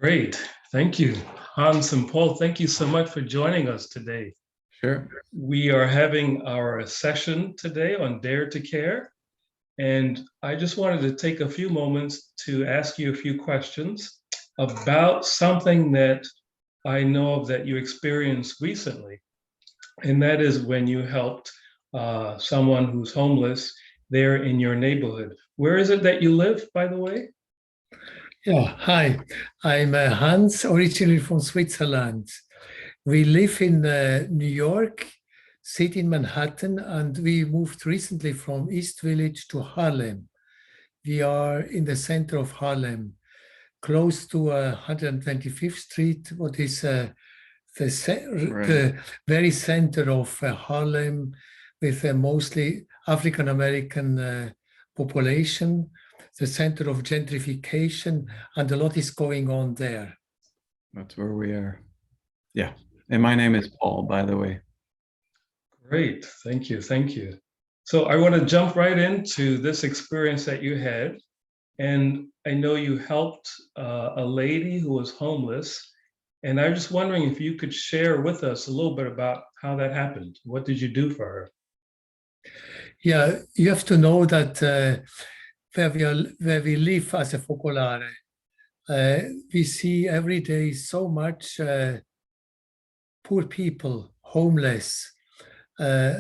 Great. Thank you. Hans and Paul, thank you so much for joining us today. Sure. We are having our session today on Dare to Care. And I just wanted to take a few moments to ask you a few questions about something that I know of that you experienced recently. And that is when you helped someone who's homeless there in your neighborhood. Where is it that you live, by the way? Yeah, hi. I'm Hans, originally from Switzerland. We live in New York, city in Manhattan, and we moved recently from East Village to Harlem. We are in the center of Harlem, close to 125th Street, what is Right. the very center of Harlem, with mostly African American population, the center of gentrification, and a lot is going on there. That's where we are. Yeah. And my name is Paul, by the way. Great. Thank you. Thank you. So I want to jump right into this experience that you had. And I know you helped a lady who was homeless. And I was just wondering if you could share with us a little bit about how that happened. What did you do for her? Yeah, you have to know that where we live as a Focolare, we see every day so much poor people, homeless, uh,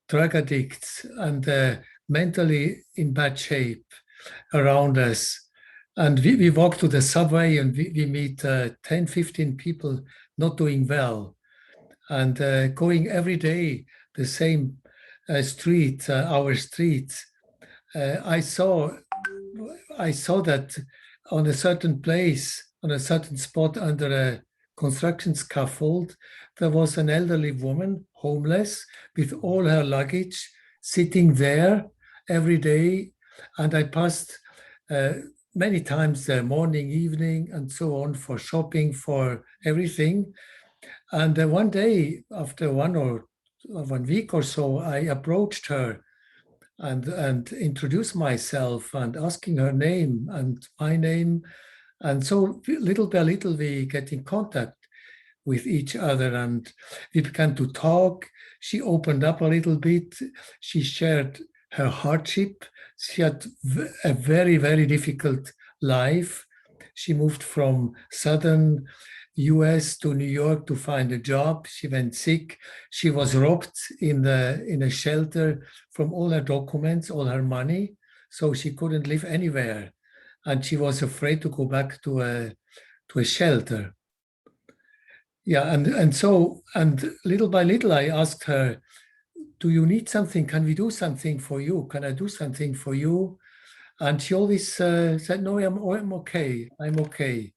drug addicts, and mentally in bad shape around us. And we walk to the subway and we meet 10, 15 people not doing well. And going every day the same street, our street, I saw that on a certain place, on a certain spot under a construction scaffold, there was an elderly woman, homeless, with all her luggage, sitting there every day. And I passed many times morning, evening, and so on for shopping, for everything. And one day, after 1 week or so, I approached her and introduced myself and asking her name and my name. And so little by little, we get in contact with each other and we began to talk. She opened up a little bit. She shared her hardship. She had a very, very difficult life. She moved from southern US to New York to find a job. She went sick. She was robbed in a shelter from all her documents, all her money. So she couldn't live anywhere. And she was afraid to go back to a shelter. Yeah, and little by little I asked her, do you need something? Can we do something for you? Can I do something for you? And she always said, no, I'm okay. I'm okay.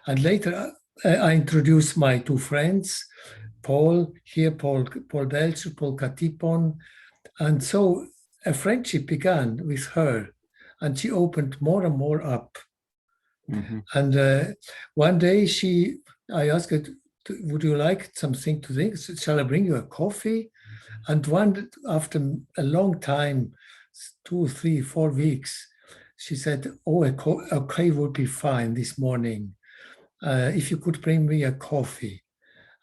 And later I introduced my two friends, Paul Belcher, Paul Katipon. And so a friendship began with her and she opened more and more up. Mm-hmm. And one day I asked her, would you like something to drink? Shall I bring you a coffee? And after a long time, 2, 3, 4 weeks, she said, oh, a coffee would be fine this morning. If you could bring me a coffee.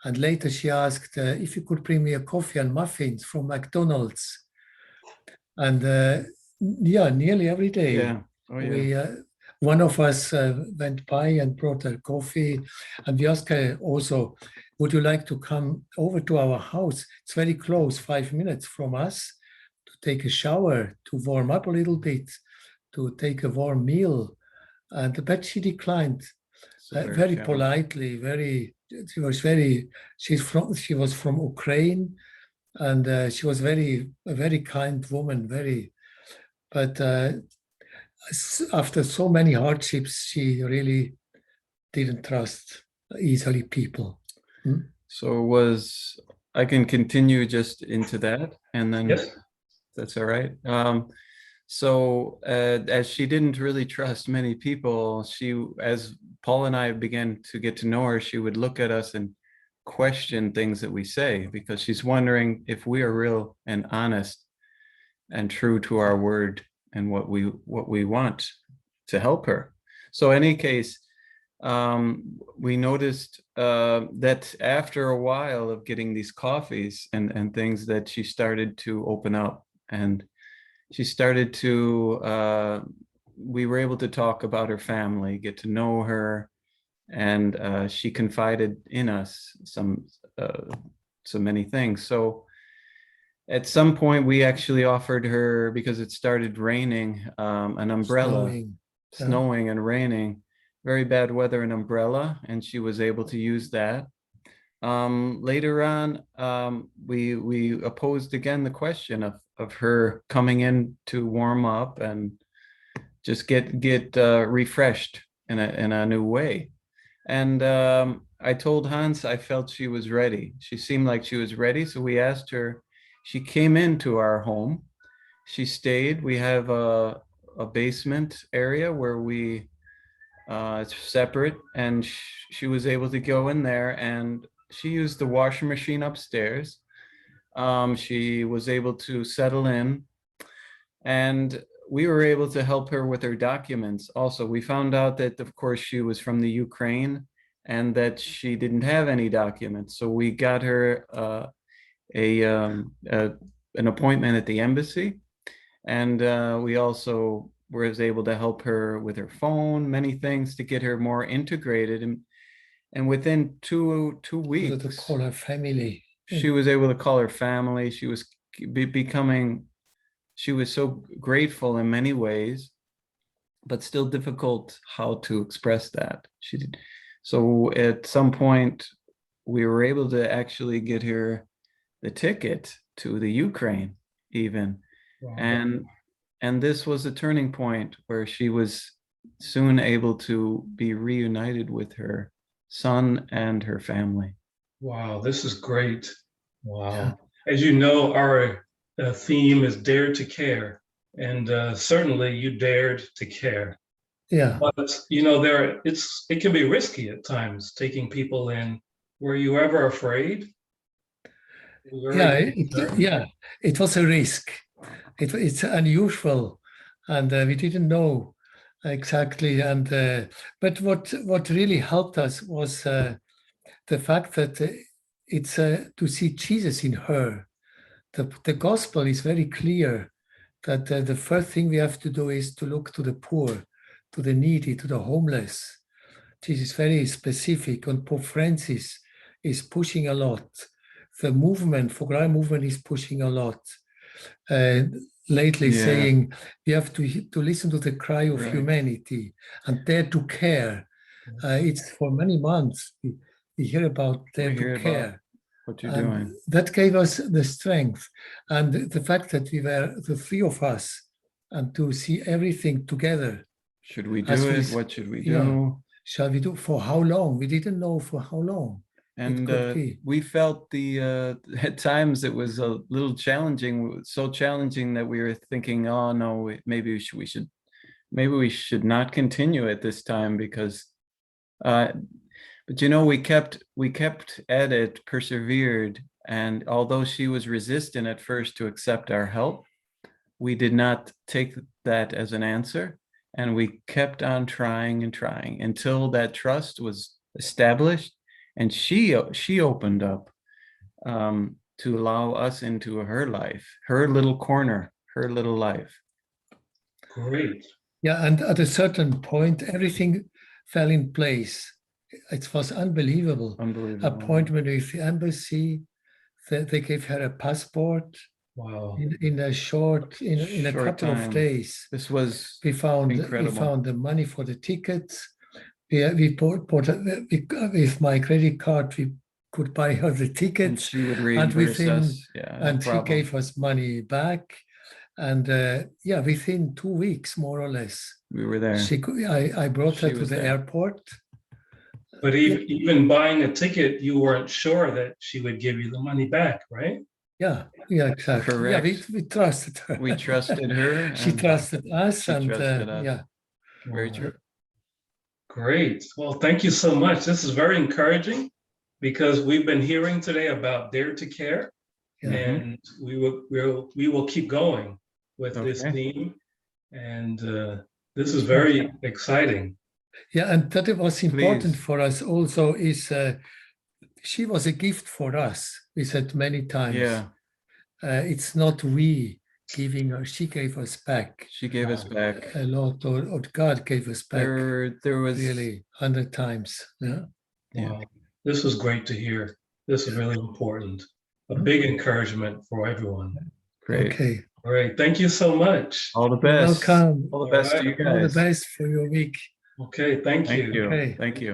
And later she asked if you could bring me a coffee and muffins from McDonald's. And yeah, nearly every day. Yeah. Oh, yeah. One of us went by and brought her coffee. And we asked her also, would you like to come over to our house? It's very close, 5 minutes from us, to take a shower, to warm up a little bit, to take a warm meal. But she declined. Very politely, she was from Ukraine, and she was a very kind woman, but after so many hardships, she really didn't trust easily people. So I can continue just into that, and then yes. That's all right. So as she didn't really trust many people, as Paul and I began to get to know her, she would look at us and question things that we say, because she's wondering if we are real and honest and true to our word and what we want to help her. So in any case, we noticed that after a while of getting these coffees and things, that she started to open up, and she started to, we were able to talk about her family, get to know her, and she confided in us so many things. So at some point we actually offered her, because it started raining, an umbrella, snowing and raining, very bad weather, an umbrella, and she was able to use that. Later on, we opposed again the question of her coming in to warm up and just get refreshed in a new way. And I told Hans I felt she was ready. She seemed like she was ready, so we asked her. She came into our home. She stayed. We have a basement area where it's separate, and she was able to go in there, and she used the washing machine upstairs. She was able to settle in, and we were able to help her with her documents. Also, we found out that, of course, she was from the Ukraine and that she didn't have any documents. So we got her an appointment at the embassy, and we also was able to help her with her phone, many things to get her more integrated. And within two weeks, to call her family. She was able to call her family. She was becoming. She was so grateful in many ways, but still difficult how to express that. She did. So at some point, we were able to actually get her the ticket to the Ukraine, even. Wow. And this was a turning point where she was soon able to be reunited with her son and her family. Wow, this is great. Wow. As you know, our theme is Dare to Care, and certainly you dared to care. Yeah. But you know, it can be risky at times taking people in. Were you ever afraid? It was a risk. It's unusual, and we didn't know exactly. And but what really helped us was the fact that it's to see Jesus in her. The gospel is very clear that the first thing we have to do is to look to the poor, to the needy, to the homeless. This is very specific, and Pope Francis is pushing a lot. The movement, Focolare movement, is pushing a lot. Lately, saying we have to listen to the cry of humanity and dare to care. It's for many months we hear about dare to care. What you're doing. That gave us the strength, and the fact that we were the three of us, and to see everything together. Should we do it? What should we do? Yeah. Shall we do? For how long? We didn't know for how long. And we felt at times it was a little challenging, so challenging that we were thinking, oh no, maybe we should not continue at this time, because but you know, we kept at it, persevered, and although she was resistant at first to accept our help, we did not take that as an answer, and we kept on trying and trying until that trust was established, and she opened up to allow us into her life, her little corner, her little life. Great. Yeah, and at a certain point, everything fell in place. It was unbelievable. Appointment with the embassy. They gave her a passport. Wow. In a couple of days. This was incredible. We found the money for the tickets. We bought with my credit card. We could buy her the tickets. And she would reimburse us. And she gave us money back. And within 2 weeks, more or less, we were there. I brought her to the airport. But even buying a ticket, you weren't sure that she would give you the money back, right? Yeah, exactly. Correct. Yeah, we trusted her. We trusted her. She trusted us. She trusted us. Yeah. Very true. Great. Well, thank you so much. This is very encouraging, because we've been hearing today about Dare to Care, and we will keep going with this theme, and this is very exciting. Yeah, and that it was important Please. for us also is she was a gift for us. We said many times. Yeah, It's not we giving her, she gave us back she gave us back. a lot, or God gave us back There was really 100 times. Yeah. Yeah. Wow. This was great to hear. This is really important. A big encouragement for everyone. great. Okay. Great. Thank you so much. All the You're best. welcome. All the All best to right. you All the guys. best for your week. Okay. Thank Thank you. you. Okay. Thank you.